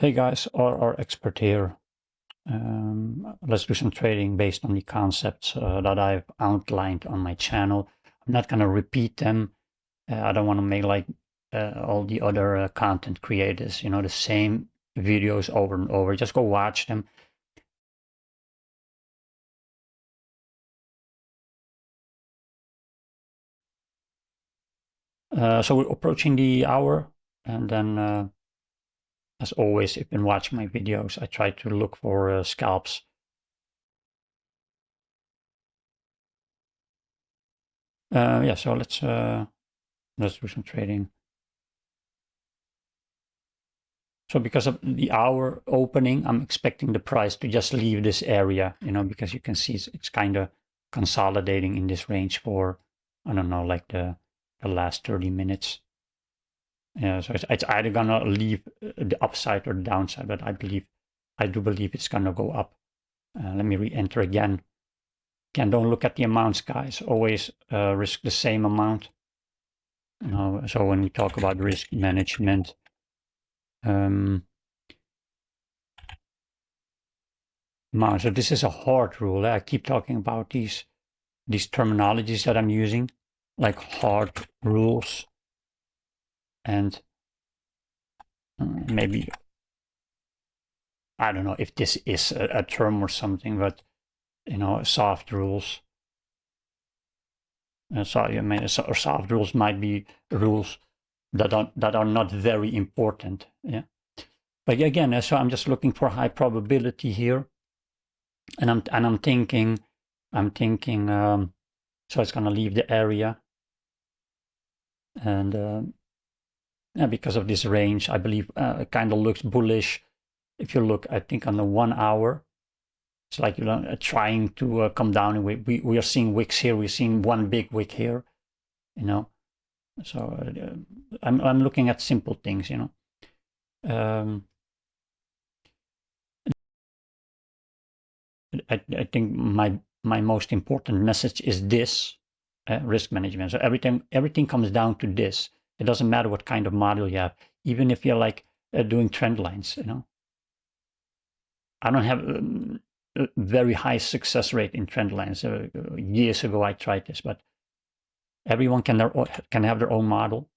Hey guys, our expert here. Let's do some trading based on the concepts that I've outlined on my channel. I'm not going to repeat them. I don't want to make like all the other content creators, the same videos over and over. Just go watch them. So we're approaching the hour, and then as always, if you've been watching my videos, I try to look for scalps. Yeah, so let's do some trading. So because of the hour opening, I'm expecting the price to just leave this area, because you can see it's kind of consolidating in this range for, I don't know, like the last 30 minutes. Yeah, so it's either gonna leave the upside or the downside, but I do believe it's gonna go up. Let me re-enter again. Again, don't look at the amounts, guys. Always risk the same amount. So when we talk about risk management, so this is a hard rule. I keep talking about these terminologies that I'm using, like hard rules, and maybe, I don't know if this is a term or something, but soft rules. Soft rules might be rules that are not very important. Yeah, but again, so I'm just looking for high probability here, and I'm thinking, so it's gonna leave the area, and yeah, because of this range, I believe it kind of looks bullish. If you look, I think on the 1 hour, it's like trying to come down. And we are seeing wicks here. We're seeing one big wick here, So I'm looking at simple things, I think my most important message is this risk management. So everything comes down to this. It doesn't matter what kind of model you have, even if you're like doing trend lines. I don't have a very high success rate in trend lines. Years ago, I tried this, but everyone can have their own model.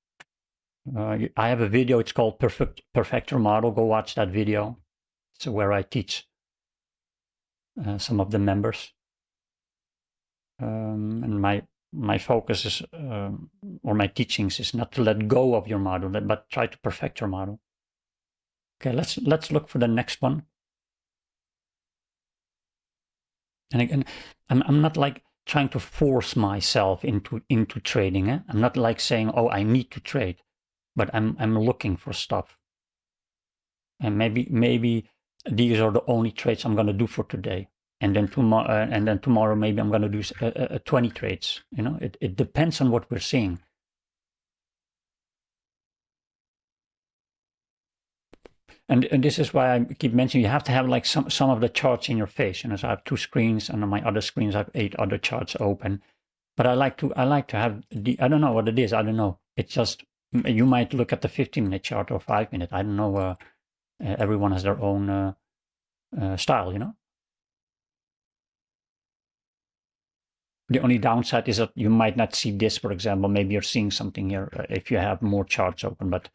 I have a video. It's called Perfector Model. Go watch that video. It's where I teach some of the members. And my focus is, or my teachings is not to let go of your model, but try to perfect your model. Okay, let's look for the next one. And again, I'm not like trying to force myself into trading. I'm not like saying, oh, I need to trade, but I'm looking for stuff. And maybe these are the only trades I'm going to do for today. And then tomorrow maybe I'm going to do 20 trades. It depends on what we're seeing. And this is why I keep mentioning you have to have like some of the charts in your face. So I have 2 screens, and on my other screens I have 8 other charts open. But I like to have I don't know what it is. I don't know. It's just, you might look at the 15-minute chart or 5-minute. I don't know. Everyone has their own style, The only downside is that you might not see this, for example. Maybe you're seeing something here if you have more charts open. But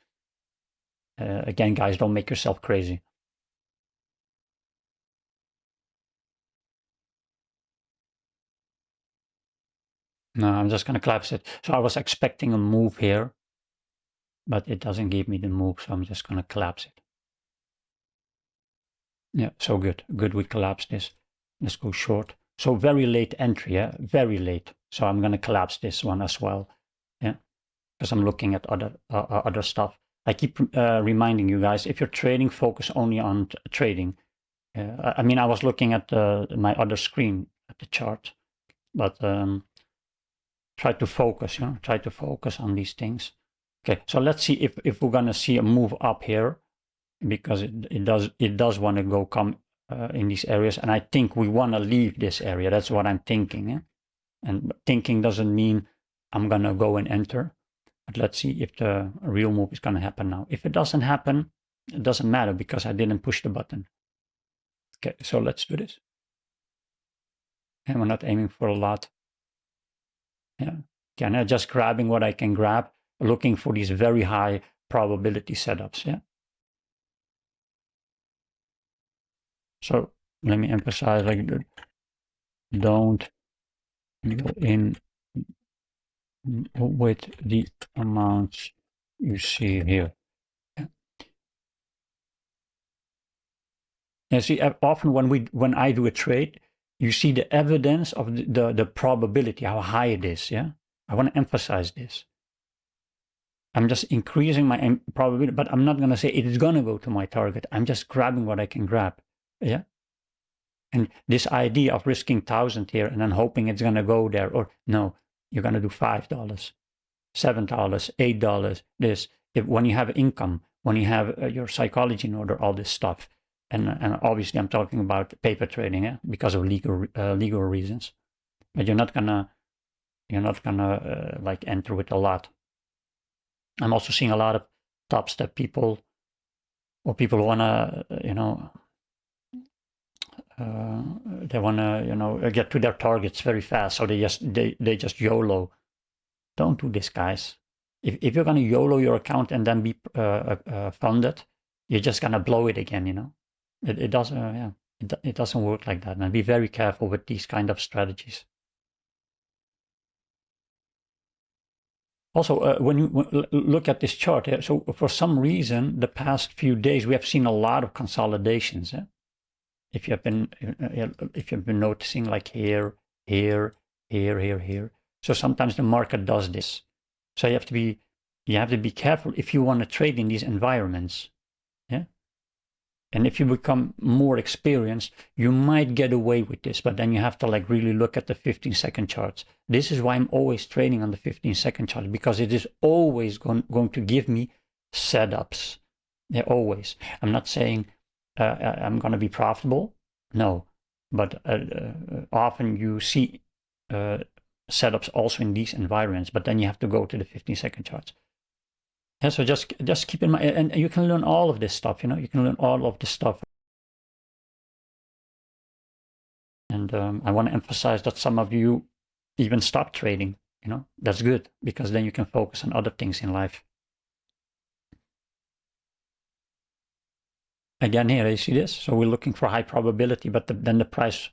again, guys, don't make yourself crazy. No, I'm just going to collapse it. So I was expecting a move here, but it doesn't give me the move. So I'm just going to collapse it. Yeah, so good. Good, we collapsed this. Let's go short. So very late entry, yeah, very late. So I'm going to collapse this one as well, yeah, because I'm looking at other stuff. I keep reminding you guys, if you're trading, focus only on trading. I mean, I was looking at my other screen at the chart, but try to focus, try to focus on these things. Okay, so let's see if we're going to see a move up here, because it does want to come in these areas, and I think we want to leave this area. That's what I'm thinking. Yeah? And thinking doesn't mean I'm going to go and enter. But let's see if the real move is going to happen now. If it doesn't happen, it doesn't matter because I didn't push the button. Okay, so let's do this. And we're not aiming for a lot. Yeah, again, just grabbing what I can grab, looking for these very high probability setups. Yeah. So let me emphasize, like, don't go in with the amounts you see here. And see, often when I do a trade, you see the evidence of the probability, how high it is. Yeah, I want to emphasize this. I'm just increasing my probability, but I'm not going to say it is going to go to my target. I'm just grabbing what I can grab. Yeah. And this idea of risking 1,000 here and then hoping it's going to go there, or no, you're going to do $5, $7, $8. This, when you have income, when you have your psychology in order, all this stuff, and obviously I'm talking about paper trading, yeah, because of legal reasons. But you're not gonna like enter with a lot. I'm also seeing a lot of top step people, or people who wanna, they wanna, get to their targets very fast, so they just YOLO. Don't do this, guys. If you're gonna YOLO your account and then be funded, you're just gonna blow it again. It doesn't, yeah, it doesn't work like that. And be very careful with these kind of strategies. Also, when you look at this chart, yeah, so for some reason, the past few days we have seen a lot of consolidations. Yeah? If you've been noticing, like here, here, here, here, here. So sometimes the market does this. So you have to be careful if you want to trade in these environments. Yeah. And if you become more experienced, you might get away with this, but then you have to like really look at the 15-second charts. This is why I'm always trading on the 15-second chart, because it is always going to give me setups. Yeah, always. I'm not saying I'm going to be profitable. No, but often you see setups also in these environments, but then you have to go to the 15-second charts. Yeah, so just keep in mind, and you can learn all of this stuff. You can learn all of this stuff. And I want to emphasize that some of you even stop trading. That's good, because then you can focus on other things in life. Again, here you see this. So we're looking for high probability, but then the price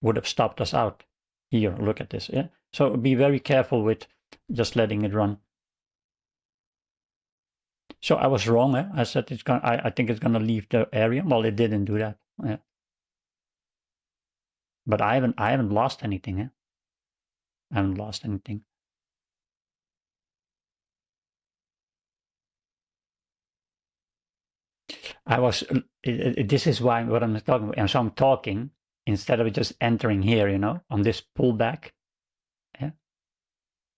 would have stopped us out. Here, look at this. Yeah. So be very careful with just letting it run. So I was wrong. I said it's going. I think it's going to leave the area. Well, it didn't do that. Yeah. But I haven't lost anything. I haven't lost anything. This is why what I'm talking about. And so I'm talking instead of just entering here, on this pullback. Yeah.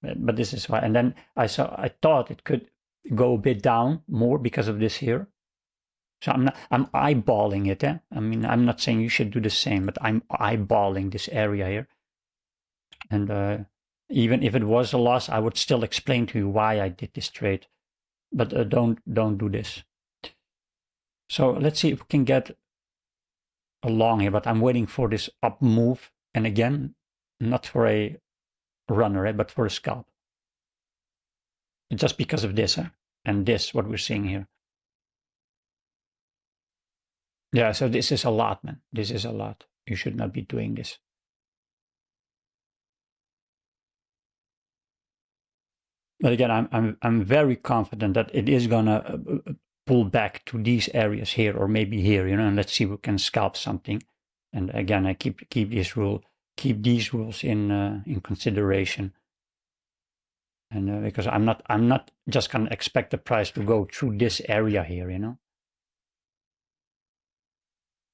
But this is why. And then I thought it could go a bit down more because of this here. So I'm eyeballing it. I mean, I'm not saying you should do the same, but I'm eyeballing this area here. And even if it was a loss, I would still explain to you why I did this trade. But don't do this. So let's see if we can get along here. But I'm waiting for this up move, and again, not for a runner, but for a scalp. Just because of this, and this, what we're seeing here. Yeah, so this is a lot, man. This is a lot. You should not be doing this. But again, I'm very confident that it is gonna pull back to these areas here, or maybe here, and let's see if we can scalp something. And again, I keep these rules in consideration. And because I'm not just gonna expect the price to go through this area here,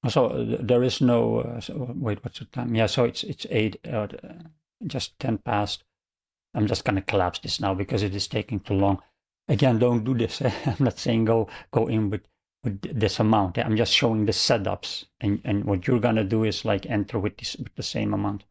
So there is no. Wait, what's the time? Yeah, so it's 8, just 10 past. I'm just gonna collapse this now because it is taking too long. Again, don't do this. I'm not saying go in with this amount. I'm just showing the setups, and what you're gonna do is like enter with the same amount.